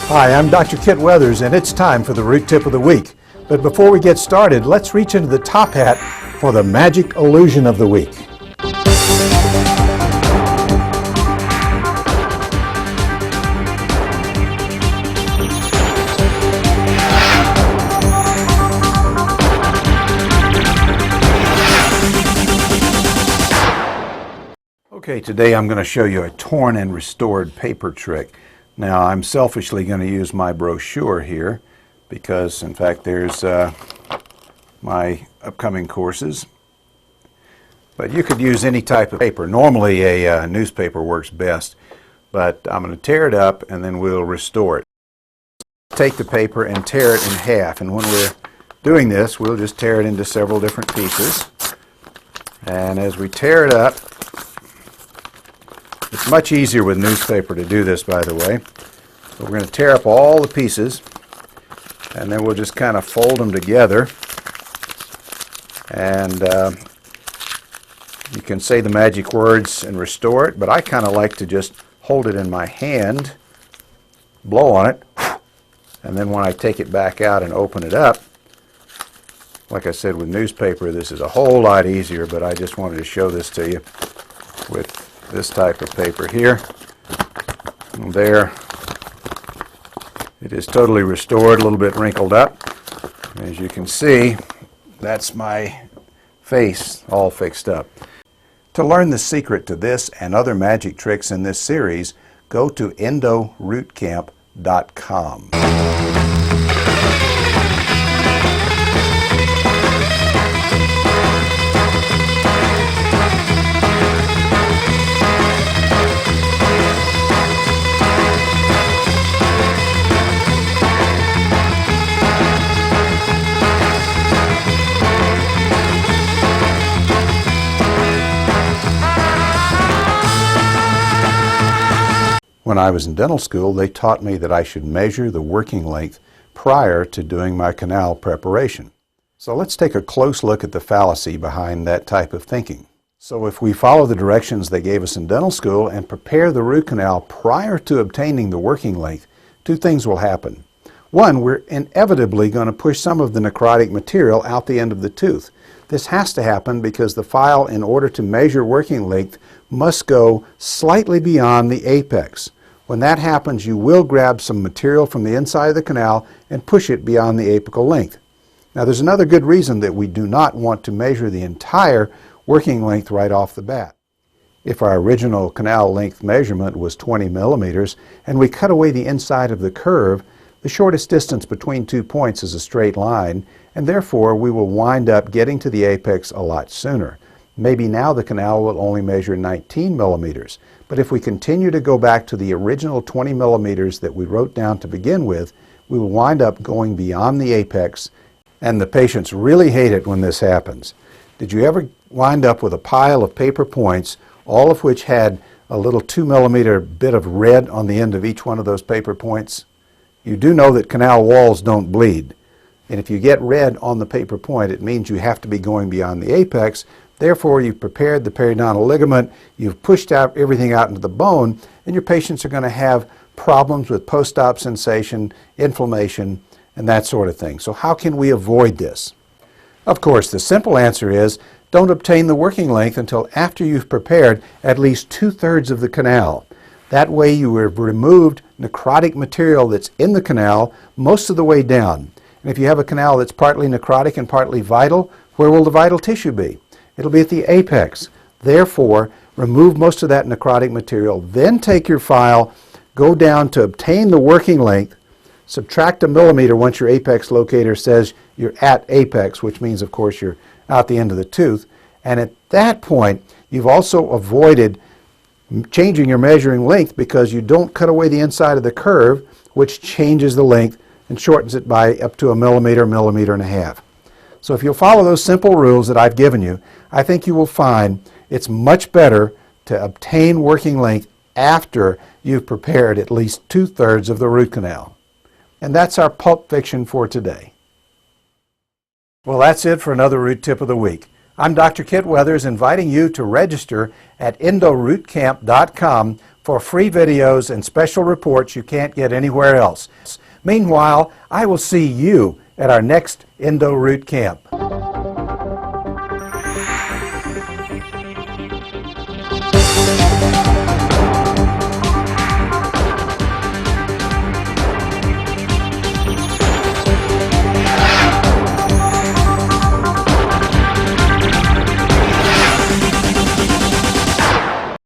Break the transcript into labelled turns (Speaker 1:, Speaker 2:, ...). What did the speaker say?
Speaker 1: Hi, I'm Dr. Kit Weathers, and it's time for the Root Tip of the Week. But before we get started, let's reach into the top hat for the magic illusion of the week. Okay, today I'm going to show you a torn and restored paper trick. Now, I'm selfishly going to use my brochure here because, in fact, there's my upcoming courses. But you could use any type of paper. Normally, a newspaper works best, but I'm going to tear it up and then we'll restore it. Take the paper and tear it in half, and when we're doing this, we'll just tear it into several different pieces. And as we tear it up, it's much easier with newspaper to do this, by the way. So we're going to tear up all the pieces, and then we'll just kind of fold them together. And you can say the magic words and restore it, but I kind of like to just hold it in my hand, blow on it, and then when I take it back out and open it up, like I said with newspaper, this is a whole lot easier, but I just wanted to show this to you with this type of paper here. And there, it is totally restored, a little bit wrinkled up. As you can see, that's my face all fixed up. To learn the secret to this and other magic tricks in this series, go to EndoRootCamp.com. When I was in dental school, they taught me that I should measure the working length prior to doing my canal preparation. So let's take a close look at the fallacy behind that type of thinking. So if we follow the directions they gave us in dental school and prepare the root canal prior to obtaining the working length, two things will happen. One, we're inevitably going to push some of the necrotic material out the end of the tooth. This has to happen because the file, in order to measure working length, must go slightly beyond the apex. When that happens, you will grab some material from the inside of the canal and push it beyond the apical length. Now, there's another good reason that we do not want to measure the entire working length right off the bat. If our original canal length measurement was 20 millimeters and we cut away the inside of the curve, the shortest distance between 2 points is a straight line, and therefore we will wind up getting to the apex a lot sooner. Maybe now the canal will only measure 19 millimeters. But if we continue to go back to the original 20 millimeters that we wrote down to begin with, we will wind up going beyond the apex, and the patients really hate it when this happens. Did you ever wind up with a pile of paper points, all of which had a little 2 millimeter bit of red on the end of each one of those paper points? You do know that canal walls don't bleed. And if you get red on the paper point, it means you have to be going beyond the apex. Therefore, you've prepared the periodontal ligament, you've pushed out everything out into the bone, and your patients are going to have problems with post-op sensation, inflammation, and that sort of thing. So how can we avoid this? Of course, the simple answer is don't obtain the working length until after you've prepared at least 2/3 of the canal. That way you have removed necrotic material that's in the canal most of the way down. And if you have a canal that's partly necrotic and partly vital, where will the vital tissue be? It'll be at the apex. Therefore, remove most of that necrotic material, then take your file, go down to obtain the working length, subtract a millimeter once your apex locator says you're at apex, which means, of course, you're out the end of the tooth. And at that point, you've also avoided changing your measuring length because you don't cut away the inside of the curve, which changes the length and shortens it by up to a millimeter, millimeter and a half. So if you'll follow those simple rules that I've given you, I think you will find it's much better to obtain working length after you've prepared at least 2/3 of the root canal. And that's our Pulp Fiction for today. Well, that's it for another Root Tip of the Week. I'm Dr. Kit Weathers, inviting you to register at EndoRootCamp.com for free videos and special reports you can't get anywhere else. Meanwhile, I will see you at our next Endo Root Camp.